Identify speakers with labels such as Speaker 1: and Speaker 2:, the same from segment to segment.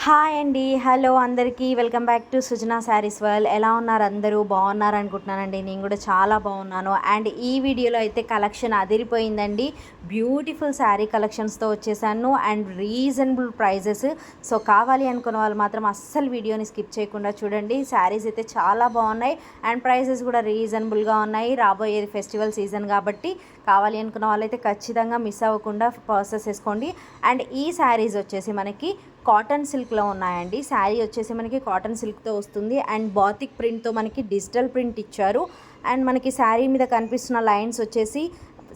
Speaker 1: Hi అండి. Hello అందరికీ. Welcome back to Sujana saris world. ఎలా ఉన్నారు అందరూ? బాగున్నారు అనుకుంటున్నానండి. నేను కూడా చాలా బాగున్నాను. అండ్ ఈ వీడియోలో అయితే కలెక్షన్ అదిరిపోయిందండి. బ్యూటిఫుల్ శారీ కలెక్షన్స్తో వచ్చేసాను అండ్ రీజనబుల్ ప్రైజెస్. సో కావాలి అనుకున్న వాళ్ళు మాత్రం అస్సలు వీడియోని స్కిప్ చేయకుండా చూడండి. శారీస్ అయితే చాలా బాగున్నాయి అండ్ ప్రైజెస్ కూడా రీజనబుల్గా ఉన్నాయి. రాబోయేది ఫెస్టివల్ సీజన్ కాబట్టి కావాలి అనుకున్న వాళ్ళైతే ఖచ్చితంగా మిస్ అవ్వకుండా పర్చేస్ చేసుకోండి. అండ్ ఈ శారీస్ వచ్చేసి మనకి కాటన్ సిల్క్లో ఉన్నాయండి. శారీ వచ్చేసి మనకి కాటన్ సిల్క్తో వస్తుంది అండ్ బాతిక్ ప్రింట్తో మనకి డిజిటల్ ప్రింట్ ఇచ్చారు. అండ్ మనకి శారీ మీద కనిపిస్తున్న లైన్స్ వచ్చేసి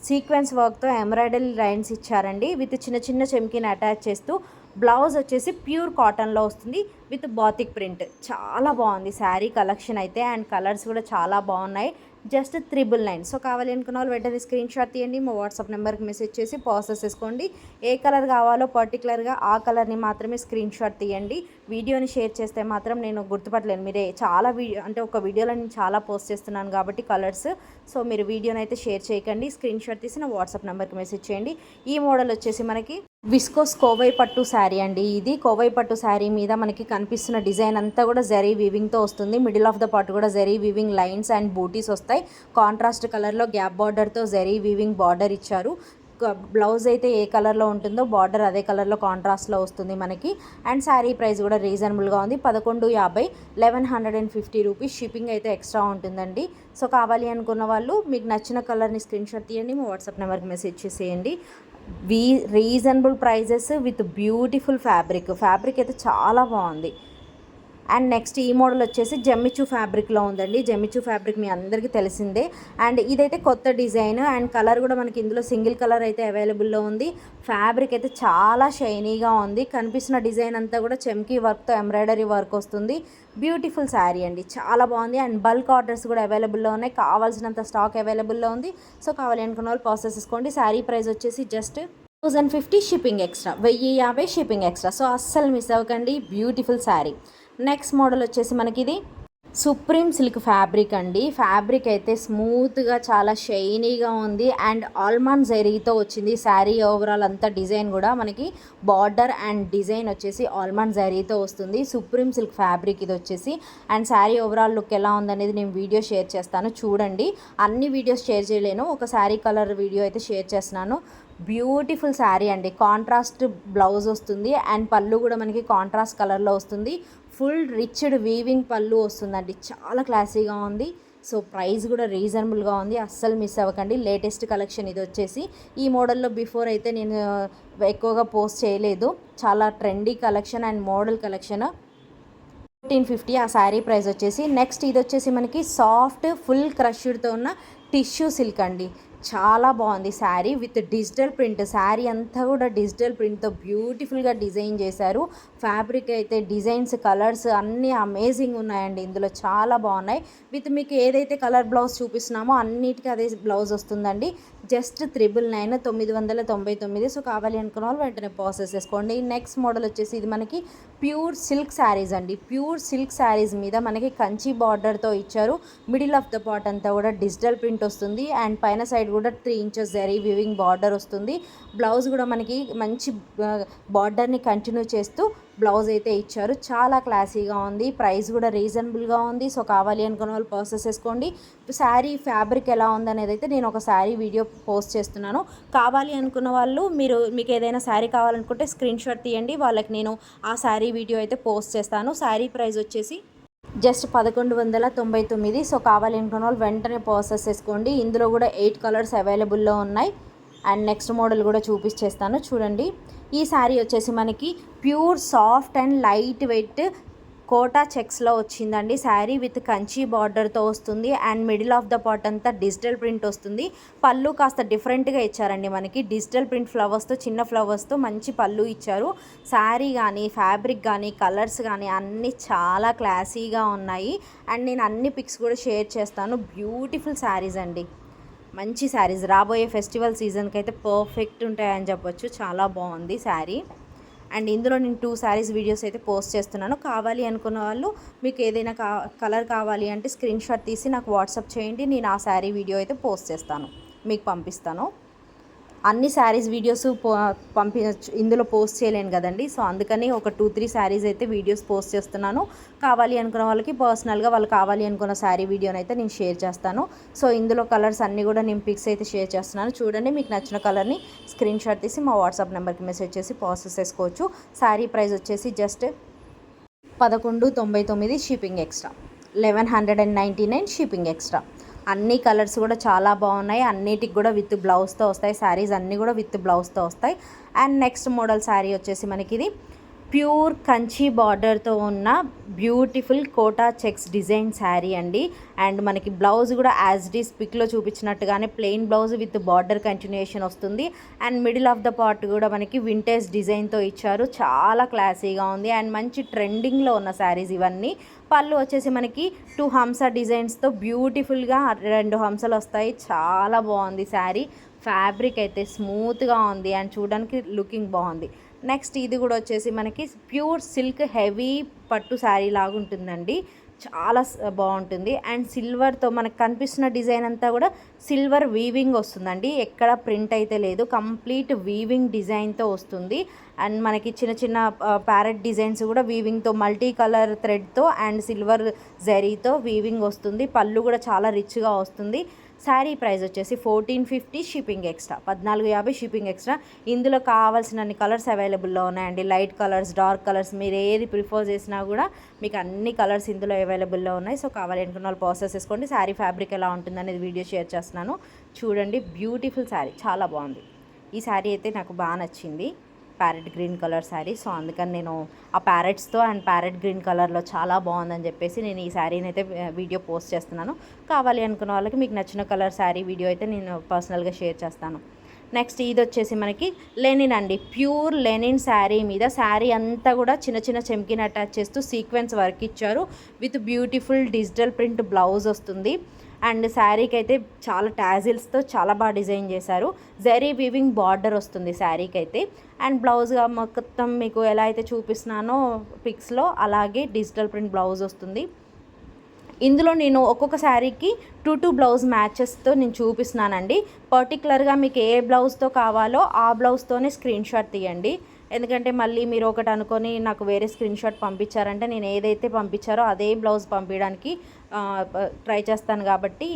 Speaker 1: సీక్వెన్స్ వర్క్తో ఎంబ్రాయిడరీ లైన్స్ ఇచ్చారండి. విత్ చిన్న చిన్న చెమ్కీని అటాచ్ చేస్తూ బ్లౌజ్ వచ్చేసి ప్యూర్ కాటన్లో వస్తుంది విత్ బాతిక్ ప్రింట్. చాలా బాగుంది శారీ కలెక్షన్ అయితే అండ్ కలర్స్ కూడా చాలా బాగున్నాయి. జస్ట్ 999. సో కావాలి అనుకున్న వాళ్ళు వెంటనే స్క్రీన్ షాట్ తీయండి. మా వాట్సాప్ నెంబర్కి మెసేజ్ చేసి ప్రాసెస్ చేసుకోండి. ఏ కలర్ కావాలో పర్టికులర్గా ఆ కలర్ని మాత్రమే స్క్రీన్ షాట్ తీయండి. వీడియోని షేర్ చేస్తే మాత్రం నేను గుర్తుపట్టలేను. మీరే చాలా అంటే ఒక వీడియోలో నేను చాలా పోస్ట్ చేస్తున్నాను కాబట్టి కలర్స్. సో మీరు వీడియోని అయితే షేర్ చేయకండి. స్క్రీన్ షాట్ తీసి నా వాట్సాప్ నెంబర్కి మెసేజ్ చేయండి. ఈ మోడల్ వచ్చేసి మనకి విస్కోస్ కోవై పట్టు శారీ అండి. ఇది కోవై పట్టు శారీ మీద మనకి కనిపిస్తున్న డిజైన్ అంతా కూడా జరీ వీవింగ్తో వస్తుంది. మిడిల్ ఆఫ్ ద పార్ట్ కూడా జరీ వీవింగ్ లైన్స్ అండ్ బూటీస్ వస్తాయి. కాంట్రాస్ట్ కలర్లో గ్యాప్ బార్డర్తో జరీ వీవింగ్ బార్డర్ ఇచ్చారు. బ్లౌజ్ అయితే ఏ కలర్లో ఉంటుందో బార్డర్ అదే కలర్లో కాంట్రాస్ట్లో వస్తుంది మనకి. అండ్ శారీ ప్రైస్ కూడా రీజనబుల్గా ఉంది. 1150, 1150 రూపీస్. షిప్పింగ్ అయితే ఎక్స్ట్రా ఉంటుందండి. సో కావాలి అనుకున్న వాళ్ళు మీకు నచ్చిన కలర్ని స్క్రీన్ షాట్ తీయండి. మా వాట్సాప్ నెంబర్కి మెసేజ్ చేసేయండి. Reasonable prices with beautiful fabric అయితే చాలా బాగుంది. అండ్ నెక్స్ట్ ఈ మోడల్ వచ్చేసి జమ్మిచూ ఫ్యాబ్రిక్లో ఉందండి. జమ్మిచూ ఫ్యాబ్రిక్ మీ అందరికీ తెలిసిందే. అండ్ ఇదైతే కొత్త డిజైన్ అండ్ కలర్ కూడా మనకి ఇందులో సింగిల్ కలర్ అయితే అవైలబుల్లో ఉంది. ఫ్యాబ్రిక్ అయితే చాలా షైనీగా ఉంది. కనిపిస్తున్న డిజైన్ అంతా కూడా చెమ్కీ వర్క్తో ఎంబ్రాయిడరీ వర్క్ వస్తుంది. బ్యూటిఫుల్ శారీ అండి, చాలా బాగుంది. అండ్ బల్క్ ఆర్డర్స్ కూడా అవైలబుల్లో ఉన్నాయి. కావాల్సినంత స్టాక్ అవైలబుల్లో ఉంది. సో కావాలి అనుకున్న వాళ్ళు ప్రాసెస్ చేసుకోండి. శారీ ప్రైస్ వచ్చేసి just 1050, shipping extra, 1050 shipping extra. So అస్సలు మిస్ అవ్వకండి. బ్యూటిఫుల్ శారీ. నెక్స్ట్ మోడల్ వచ్చేసి మనకి ఇది సుప్రీం సిల్క్ ఫ్యాబ్రిక్ అండి. ఫ్యాబ్రిక్ అయితే స్మూత్గా చాలా షైనీగా ఉంది అండ్ ఆల్మండ్ జరీతో వచ్చింది. శారీ ఓవరాల్ అంతా డిజైన్ కూడా మనకి బార్డర్ అండ్ డిజైన్ వచ్చేసి ఆల్మండ్ జరీతో వస్తుంది. సుప్రీం సిల్క్ ఫ్యాబ్రిక్ ఇది వచ్చేసి. అండ్ శారీ ఓవరాల్ లుక్ ఎలా ఉందనేది నేను వీడియో షేర్ చేస్తాను చూడండి. అన్ని వీడియోస్ షేర్ చేయలేను, ఒక శారీ కలర్ వీడియో అయితే షేర్ చేస్తున్నాను. బ్యూటిఫుల్ శారీ అండి. కాంట్రాస్ట్ బ్లౌజ్ వస్తుంది అండ్ పళ్ళు కూడా మనకి కాంట్రాస్ట్ కలర్లో వస్తుంది. ఫుల్ రిచ్డ్ వీవింగ్ పళ్ళు వస్తుందండి. చాలా క్లాసీగా ఉంది. సో ప్రైస్ కూడా రీజనబుల్గా ఉంది. అస్సలు మిస్ అవ్వకండి. లేటెస్ట్ కలెక్షన్ ఇది వచ్చేసి. ఈ మోడల్లో బిఫోర్ అయితే నేను ఎక్కువగా పోస్ట్ చేయలేదు. చాలా trendy collection and model collection. 1450 ఆ శారీ ప్రైస్ వచ్చేసి. నెక్స్ట్ ఇది వచ్చేసి మనకి సాఫ్ట్ ఫుల్ క్రష్డ్తో ఉన్న టిష్యూ సిల్క్ అండి. చాలా బాగుంది sari with digital print. Sari అంతా కూడా డిజిటల్ ప్రింట్తో బ్యూటిఫుల్గా డిజైన్ చేశారు. ఫ్యాబ్రిక్ అయితే డిజైన్స్ కలర్స్ అన్నీ అమేజింగ్ ఉన్నాయండి. ఇందులో చాలా బాగున్నాయి. విత్ మీకు ఏదైతే కలర్ బ్లౌజ్ చూపిస్తున్నామో అన్నిటికీ అదే బ్లౌజ్ వస్తుందండి. జస్ట్ 999. సో కావాలి అనుకున్న వాళ్ళు వెంటనే ప్రాసెస్ చేసుకోండి. నెక్స్ట్ మోడల్ వచ్చేసి ఇది మనకి ప్యూర్ సిల్క్ శారీస్ అండి. ప్యూర్ సిల్క్ శారీస్ మీద మనకి కంచి బార్డర్తో ఇచ్చారు. మిడిల్ ఆఫ్ ద పార్ట్ అంతా కూడా డిజిటల్ ప్రింట్ వస్తుంది అండ్ పైన సైడ్ కూడా 3 ఇంచెస్ జరీ వీవింగ్ బార్డర్ వస్తుంది. బ్లౌజ్ కూడా మనకి మంచి బార్డర్ని కంటిన్యూ చేస్తూ బ్లౌజ్ అయితే ఇచ్చారు. చాలా క్లాసీగా ఉంది. ప్రైస్ కూడా రీజనబుల్గా ఉంది. సో కావాలి అనుకున్న వాళ్ళు ప్రాసెస్ చేసుకోండి. శారీ ఫ్యాబ్రిక్ ఎలా ఉందనేది అయితే నేను ఒక శారీ వీడియో పోస్ట్ చేస్తున్నాను. కావాలి అనుకున్న వాళ్ళు మీకు ఏదైనా శారీ కావాలనుకుంటే స్క్రీన్ షాట్ తీయండి. వాళ్ళకి నేను ఆ శారీ వీడియో అయితే పోస్ట్ చేస్తాను. శారీ ప్రైస్ వచ్చేసి జస్ట్ 1199. సో కావాలి అనుకున్న వాళ్ళు వెంటనే ప్రాసెస్ చేసుకోండి. ఇందులో కూడా 8 కలర్స్ అవైలబుల్లో ఉన్నాయి. అండ్ నెక్స్ట్ మోడల్ కూడా చూపించేస్తాను చూడండి. ఈ శారీ వచ్చేసి మనకి pure soft and light weight Kota చెక్స్లో వచ్చిందండి. శారీ విత్ కంచి బార్డర్తో వస్తుంది and middle of the part అంతా డిజిటల్ ప్రింట్ వస్తుంది. పళ్ళు కాస్త డిఫరెంట్గా ఇచ్చారండి. మనకి డిజిటల్ ప్రింట్ ఫ్లవర్స్తో చిన్న ఫ్లవర్స్తో మంచి పళ్ళు ఇచ్చారు. శారీ కానీ ఫ్యాబ్రిక్ కానీ కలర్స్ కానీ అన్నీ చాలా క్లాసీగా ఉన్నాయి. అండ్ నేను అన్ని పిక్స్ కూడా షేర్ చేస్తాను. బ్యూటిఫుల్ శారీస్ అండి, మంచి శారీస్. రాబోయే ఫెస్టివల్ సీజన్కి అయితే పర్ఫెక్ట్ ఉంటాయని చెప్పొచ్చు. చాలా బాగుంది శారీ. అండ్ ఇందులో నేను 2 శారీస్ వీడియోస్ అయితే పోస్ట్ చేస్తున్నాను. కావాలి అనుకున్న వాళ్ళు మీకు ఏదైనా కలర్ కావాలి అంటే స్క్రీన్ షాట్ తీసి నాకు వాట్సాప్ చేయండి. నేను ఆ శారీ వీడియో అయితే పోస్ట్ చేస్తాను, మీకు పంపిస్తాను. అన్ని శారీస్ వీడియోస్ ఇందులో పోస్ట్ చేయలేను కదండి. సో అందుకని ఒక 2-3 శారీస్ అయితే వీడియోస్ పోస్ట్ చేస్తున్నాను. కావాలి అనుకున్న వాళ్ళకి పర్సనల్గా వాళ్ళు కావాలి అనుకున్న శారీ వీడియోని అయితే నేను షేర్ చేస్తాను. సో ఇందులో కలర్స్ అన్నీ కూడా నేను పిక్స్ అయితే షేర్ చేస్తున్నాను. చూడండి, మీకు నచ్చిన కలర్ని స్క్రీన్ షాట్ తీసి మా వాట్సాప్ నెంబర్కి మెసేజ్ చేసి ప్రాసెస్ చేసుకోవచ్చు. శారీ ప్రైస్ వచ్చేసి just 1199 shipping extra, 1199 shipping extra. అన్ని కలర్స్ కూడా చాలా బాగున్నాయి. అన్నిటికి కూడా విత్ బ్లౌజ్తో వస్తాయి. శారీస్ అన్నీ కూడా విత్ బ్లౌజ్తో వస్తాయి. అండ్ నెక్స్ట్ మోడల్ శారీ వచ్చేసి మనకి ఇది ప్యూర్ కంచి బార్డర్తో ఉన్న beautiful Kota checks design saree అండి. అండ్ మనకి బ్లౌజ్ కూడా యాజ్ ఇట్ ఈస్ పిక్లో చూపించినట్టుగానే plain blouse with border continuation వస్తుంది. And middle of the part కూడా మనకి వింటేజ్ డిజైన్తో ఇచ్చారు. చాలా క్లాసీగా ఉంది అండ్ మంచి ట్రెండింగ్లో ఉన్న శారీస్ ఇవన్నీ. పళ్ళు వచ్చేసి మనకి 2 హంస డిజైన్స్తో బ్యూటిఫుల్గా 2 హంసలు వస్తాయి. చాలా బాగుంది శారీ. ఫ్యాబ్రిక్ అయితే స్మూత్గా ఉంది అండ్ చూడడానికి లుకింగ్ బాగుంది. నెక్స్ట్ ఇది కూడా వచ్చేసి మనకి ప్యూర్ సిల్క్ హెవీ పట్టు శారీ లాగా ఉంటుందండి. చాలా బాగుంటుంది. అండ్ సిల్వర్తో మనకు కనిపిస్తున్న డిజైన్ అంతా కూడా సిల్వర్ వీవింగ్ వస్తుందండి. ఎక్కడ ప్రింట్ అయితే లేదు, కంప్లీట్ వీవింగ్ డిజైన్తో వస్తుంది. అండ్ మనకి చిన్న చిన్న ప్యారెట్ డిజైన్స్ కూడా వీవింగ్తో మల్టీ కలర్ థ్రెడ్తో అండ్ సిల్వర్ జరీతో వీవింగ్ వస్తుంది. పళ్ళు కూడా చాలా రిచ్గా వస్తుంది. శారీ ప్రైస్ వచ్చేసి 1450 షిప్పింగ్ ఎక్స్ట్రా, 1450 షిప్పింగ్ ఎక్స్ట్రా. ఇందులో కావాల్సిన అన్ని కలర్స్ అవైలబుల్లో ఉన్నాయండి. లైట్ కలర్స్, డార్క్ కలర్స్, మీరు ఏది ప్రిఫర్ చేసినా కూడా మీకు అన్ని కలర్స్ ఇందులో అవైలబుల్లో ఉన్నాయి. సో కావాలి అనుకున్న వాళ్ళు ప్రాసెస్ చేసుకోండి. శారీ ఫ్యాబ్రిక్ ఎలా ఉంటుంది అనేది వీడియో షేర్ చేస్తున్నాను. చూడండి, బ్యూటిఫుల్ శారీ, చాలా బాగుంది. ఈ శారీ అయితే నాకు బాగా నచ్చింది, parrot green colour sari. So అందుకని నేను ఆ ప్యారెట్స్తో అండ్ ప్యారెట్ గ్రీన్ కలర్లో చాలా బాగుందని చెప్పేసి నేను ఈ శారీని అయితే వీడియో పోస్ట్ చేస్తున్నాను. కావాలి అనుకున్న వాళ్ళకి మీకు నచ్చిన కలర్ శారీ వీడియో అయితే నేను పర్సనల్గా షేర్ చేస్తాను. నెక్స్ట్ ఇది వచ్చేసి మనకి లెనిన్ అండి. ప్యూర్ లెనిన్ శారీ మీద శారీ అంతా కూడా చిన్న చిన్న చెమ్కిని అటాచ్ చేస్తూ సీక్వెన్స్ వర్క్ ఇచ్చారు. With beautiful digital print blouse వస్తుంది. అండ్ శారీకి అయితే చాలా టాజిల్స్తో చాలా బాగా డిజైన్ చేశారు. జరీ వీవింగ్ బార్డర్ వస్తుంది శారీకి అయితే. అండ్ బ్లౌజ్గా మొత్తం మీకు ఎలా అయితే చూపిస్తున్నానో పిక్స్లో అలాగే డిజిటల్ ప్రింట్ బ్లౌజ్ వస్తుంది. ఇందులో నేను ఒక్కొక్క శారీకి 2 బ్లౌజ్ మ్యాచెస్తో నేను చూపిస్తున్నానండి. పర్టికులర్గా మీకు ఏ బ్లౌజ్తో కావాలో ఆ బ్లౌజ్తోనే స్క్రీన్ షాట్ తీయండి. ఎందుకంటే మళ్ళీ మీరు ఒకటి అనుకొని నాకు వేరే స్క్రీన్ షాట్ పంపించారంటే నేను ఏదైతే పంపించారో అదే బ్లౌజ్ పంపించడానికి ట్రై చేస్తాను. కాబట్టి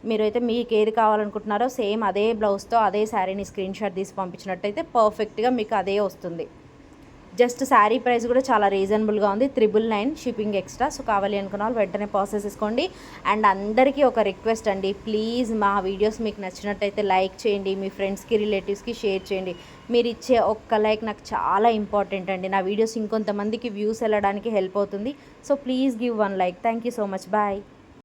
Speaker 1: మీరైతే మీకు ఏది కావాలనుకుంటున్నారో సేమ్ అదే బ్లౌజ్తో అదే శారీని స్క్రీన్ షాట్ తీసి పంపించినట్టయితే పర్ఫెక్ట్గా మీకు అదే వస్తుంది. జస్ట్ శారీ ప్రైస్ కూడా చాలా రీజనబుల్గా ఉంది, 999 షిప్పింగ్ ఎక్స్ట్రా. సో కావాలి అనుకున్న వాళ్ళు వెంటనే ప్రాసెస్ చేసుకోండి. అండ్ అందరికీ ఒక రిక్వెస్ట్ అండి, ప్లీజ్ మా వీడియోస్ మీకు నచ్చినట్టయితే లైక్ చేయండి, మీ ఫ్రెండ్స్కి రిలేటివ్స్కి షేర్ చేయండి. మీరు ఇచ్చే ఒక్క లైక్ నాకు చాలా ఇంపార్టెంట్ అండి. నా వీడియోస్ ఇంకొంతమందికి వ్యూస్ వెళ్ళడానికి హెల్ప్ అవుతుంది. So please give 1 like. Thank you so much. Bye.